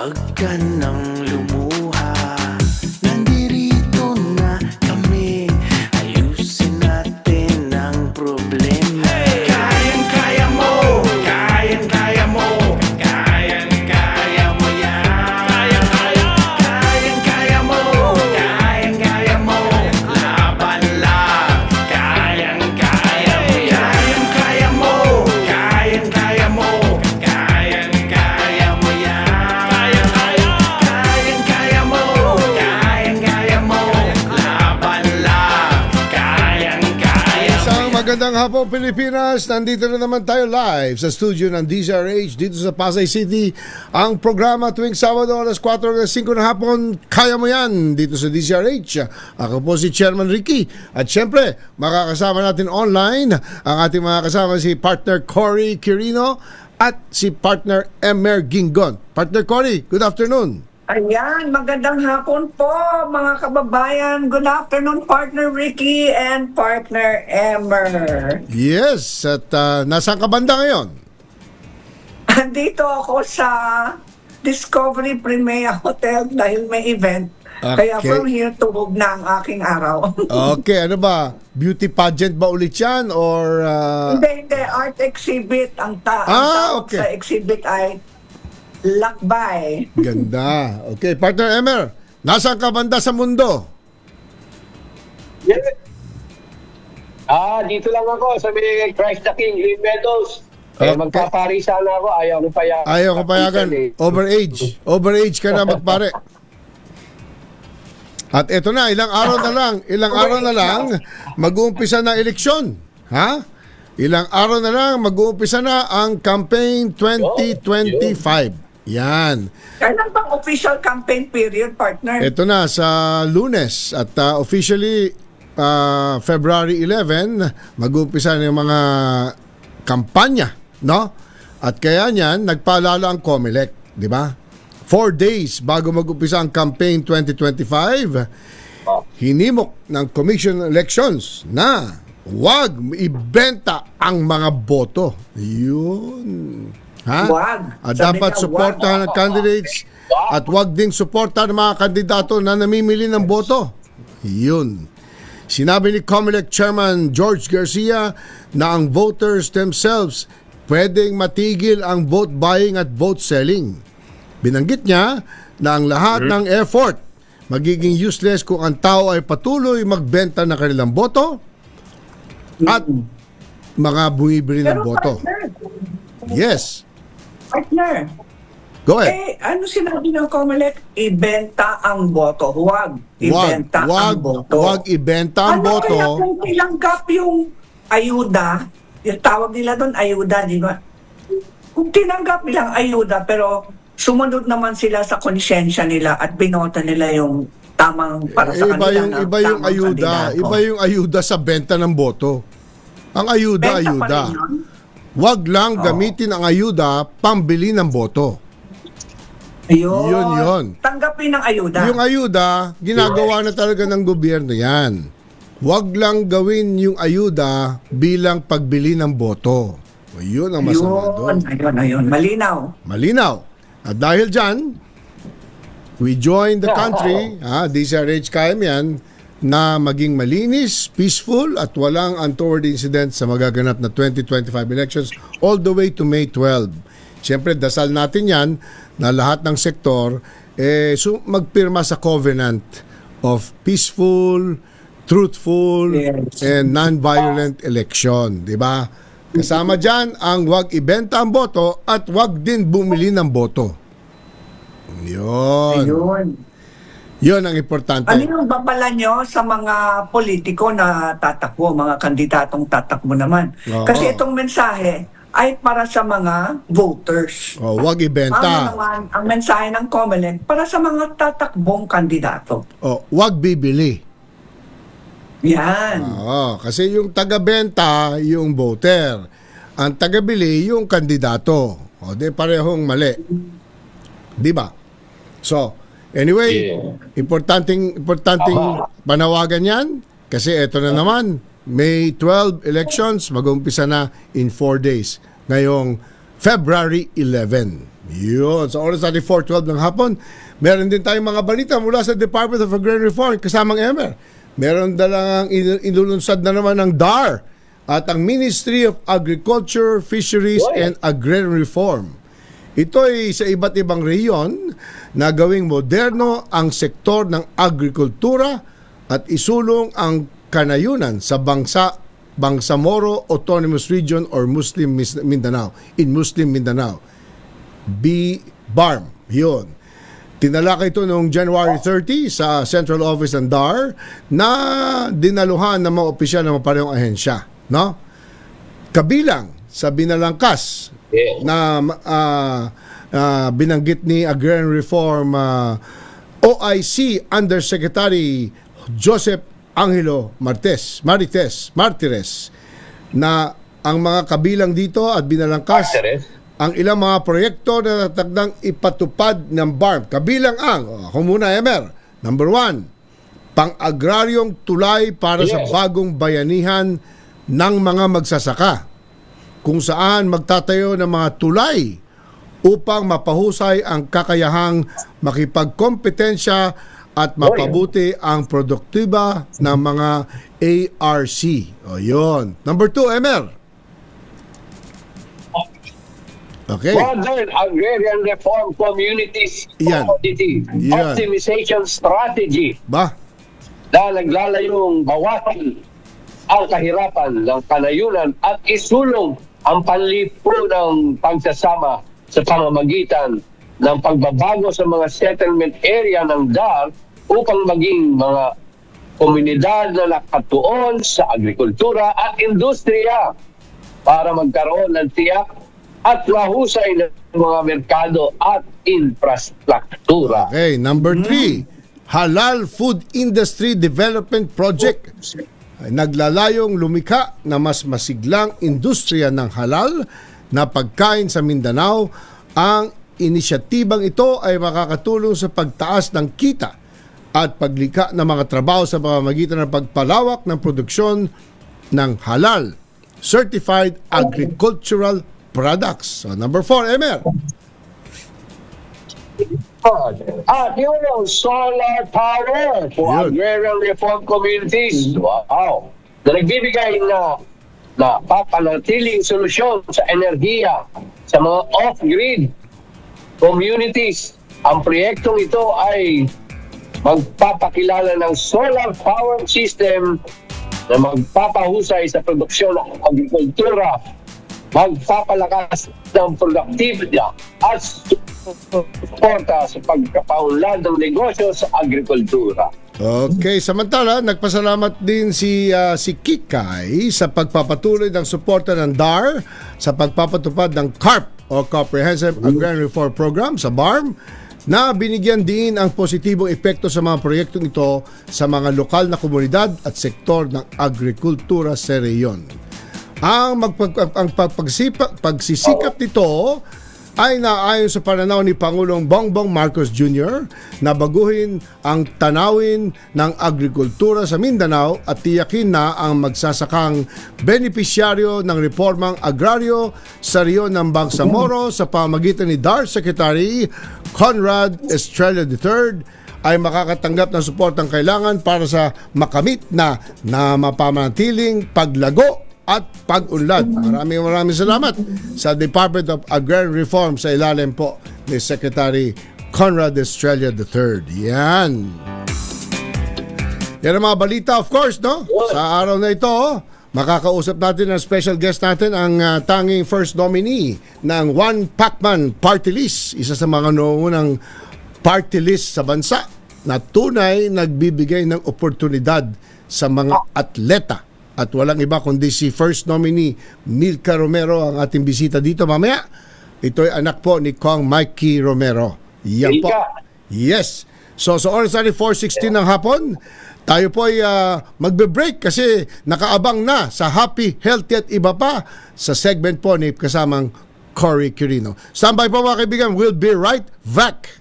Huwag ka nang lumuha, nandirito na kami. Ayusin natin ang problema. Kayang-kaya mo, kayang-kaya mo, kayang-kaya mo yan. Kayang-kaya mo, kayang-kaya mo, laban lang. Kayang-kaya mo yan. Kayang-kaya mo, kayang-kaya mo, kayang-kaya mo yan. Kayang-kaya mo, kayang-kaya mo, laban lang. Kayang-kaya mo. Isang magandang hapon Pilipinas. Nandito na naman tayo live sa studio ng DZRH dito sa Pasay City. Ang programa tuwing Sabado alas 4 hanggang 5 ng hapon, Kaya Mo Yan, dito sa DZRH. Ako po si Chairman Ricky. At syempre, makakasama natin online ang ating mga kasama, si partner Cory Quirino at si partner Emer Gingon. Partner Cory, good afternoon. Ayan, magandang hapon po mga kababayan. Good afternoon, partner Ricky and partner Emmer. Yes, at nasaan ka banda ngayon? Andito ako sa Discovery Primea Hotel dahil may event. Kaya Okay. from here tuhog na ang aking araw. Okay, ano ba? Beauty pageant ba ulit yan? Or Hindi, art exhibit. Ang tawag okay. sa exhibit ay lakbay. ganda. Okay, partner Emer, nasaan ka banda sa mundo? Yeah. Dito lang ako sa may Christ the King, Green Meadows. Okay. Magpapari sana ako, ayaw ko payagan. Ayaw ko payagan. Overage. Overage ka na magpare. At eto na, ilang araw na lang, mag-uumpisa na eleksyon. Ha? Ilang araw na lang, mag-uumpisa na ang campaign 2025. Yan. Kailan bang official campaign period, partner? Ito na sa Lunes at officially February 11 mag-uumpisa na yung mga kampanya, no? At kaya niyan nagpaalala ang COMELEC, di ba? 4 days bago mag-umpisa ang campaign 2025, hinimok ng Commission on Elections na huwag ibenta ang mga boto. Yun. Ha? Wag. At Sabi dapat niya, suportahan wag. ng candidates at wag ding suportahan ng mga kandidato na namimili ng boto. Yun. Sinabi ni COMELEC Chairman George Garcia na ang voters themselves pwedeng matigil ang vote buying at vote selling. Binanggit niya na ang lahat ng effort magiging useless kung ang tao ay patuloy magbenta ng kanilang boto at mga bumibili ng Pero boto. partner, Yes. partner, Go ahead. ano sinabi ng COMELEC? Ibenta ang boto. Huwag ibenta ang boto. Wag ibenta ang Ano boto. kaya kung tinanggap yung ayuda, yung tawag nila doon ayuda, di ba? Kung tinanggap nilang ayuda pero sumunod naman sila sa konsyensya nila at binota nila yung tamang para sa kanila. Iba yung ayuda. Iba yung ayuda sa benta ng boto. Ang ayuda. Wag lang gamitin ang ayuda pambili ng boto. Yun. Tanggapin ng ayuda. Yung ayuda, ginagawa na talaga ng gobyerno yan. Wag lang gawin yung ayuda bilang pagbili ng boto. Yun ang masama doon. Ayun. Malinaw. Malinaw. At dahil dyan, we join the country, DZRH kaya yan, na maging malinis, peaceful, at walang untoward incident sa magaganap na 2025 elections all the way to May 12. Siyempre, dasal natin yan na lahat ng sektor magpirma sa covenant of peaceful, truthful, and non-violent election. Diba? Kasama dyan ang wag ibenta ang boto at wag din bumili ng boto. Yun. Ayun. Yun ang importante. Ano yung babala nyo sa mga politiko na tatakbo, mga kandidatong tatakbo naman? Oo. Kasi itong mensahe ay para sa mga voters. Wag Ano ibenta. naman ang mensahe ng COMELEC para sa mga tatakbong kandidato? Wag bibili. Yan. Kasi yung taga-benta, yung voter. Ang taga-bili, yung kandidato. Di parehong mali. Di ba? So, anyway, importanteng panawagan yan. Kasi eto na naman, May 12 elections, mag-umpisa na in 4 days. Ngayong February 11. Yun, sa oras natin 4:12 ng hapon, meron din tayong mga balita mula sa Department of Agrarian Reform, kasamang Emer. Meron dalang inulunsad na naman ng DAR at ang Ministry of Agriculture, Fisheries and Agrarian Reform. Ito ay sa iba't ibang rehiyon na gawing moderno ang sektor ng agrikultura at isulong ang kanayunan sa Bangsamoro Autonomous Region or Muslim Mindanao, in Muslim Mindanao. BARM, yun. Tinalakay ito noong January 30 sa Central Office ng DAR na dinaluhan ng mga opisyal ng mga parehong ahensya. No? Kabilang sa binalangkas na binanggit ni Agrarian Reform OIC Undersecretary Joseph Angelo Martires na ang mga kabilang dito at binalangkas ang ilang mga proyekto na tatagdang ipatupad ng BARM. Kabilang ako muna, Emer. Number 1, pang-agraryong tulay para sa bagong bayanihan ng mga magsasaka, kung saan magtatayo ng mga tulay upang mapahusay ang kakayahang makipagkompetensya at mapabuti ang produktiba ng mga ARC. O yun. Number 2, Emer. Okay. Modern Agrarian Reform Communities Yan. Commodity Yan. Optimization Strategy Ba? na naglalayong bawasan ang kahirapan ng kanayunan at isulong ang panlipunang pagsasama sa pamamagitan ng pagbabago sa mga settlement area ng DAR upang maging mga komunidad na nakatuon sa agrikultura at industriya para magkaroon ng tiyak at mahusay ng mga merkado at infrastruktura. Okay, number 3, Halal Food Industry Development Project. Ay naglalayong lumikha na mas masiglang industriya ng halal na pagkain sa Mindanao. Ang inisyatibang ito ay makakatulong sa pagtaas ng kita at paglikha ng mga trabaho sa pamamagitan ng pagpalawak ng produksyon ng halal certified agricultural products. So, number 4, Emer. At yung solar power for Yun. agrarian reform communities. Wow. Na nagbibigay na papanatiling solusyon sa enerhiya sa mga off-grid communities. Ang proyektong ito ay magpapakilala ng solar power system na magpapahusay sa produksyon ng agrikultura, magpapalakas ng productivity at suporta sa pagkapaunlad ng negosyo sa agrikultura. Okay, samantala, nagpasalamat din si Kikay sa pagpapatuloy ng suporta ng DAR sa pagpapatupad ng CARP o Comprehensive Agrarian Reform Program sa BARM na binigyan din ang positibong epekto sa mga proyektong ito sa mga lokal na komunidad at sektor ng agrikultura sa rehiyon. Ang pagsisikap nito ay naayon sa pananaw ni Pangulong Bongbong Marcos Jr. na baguhin ang tanawin ng agrikultura sa Mindanao at tiyakin na ang magsasakang benepisyaryo ng reformang agraryo sa rehiyon ng Bangsamoro sa pamamagitan ni DAR Secretary Conrad Estrella III ay makakatanggap ng suportang kailangan para sa makamit na mapamanatiling paglago at pag-unlad. Maraming salamat sa Department of Agrarian Reform sa ilalim po ni Secretary Conrad Estrella III. Yan. Yan ang mga balita, of course, no? Sa araw na ito, makakausap natin ang special guest natin, ang tanging first nominee ng One Pacman Party List, isa sa mga noonang party list sa bansa na tunay nagbibigay ng oportunidad sa mga atleta. At walang iba kundi si first nominee Milka Romero ang ating bisita dito mamaya. Ito ay anak po ni Kong Mikey Romero. Yan po. Yes. So sa oras natin 4:16 ng hapon, tayo po ay magbe-break kasi nakaabang na sa Happy, Healthy at iba pa sa segment po ni kasamang Cory Quirino. Standby po mga kaibigan, we'll be right back.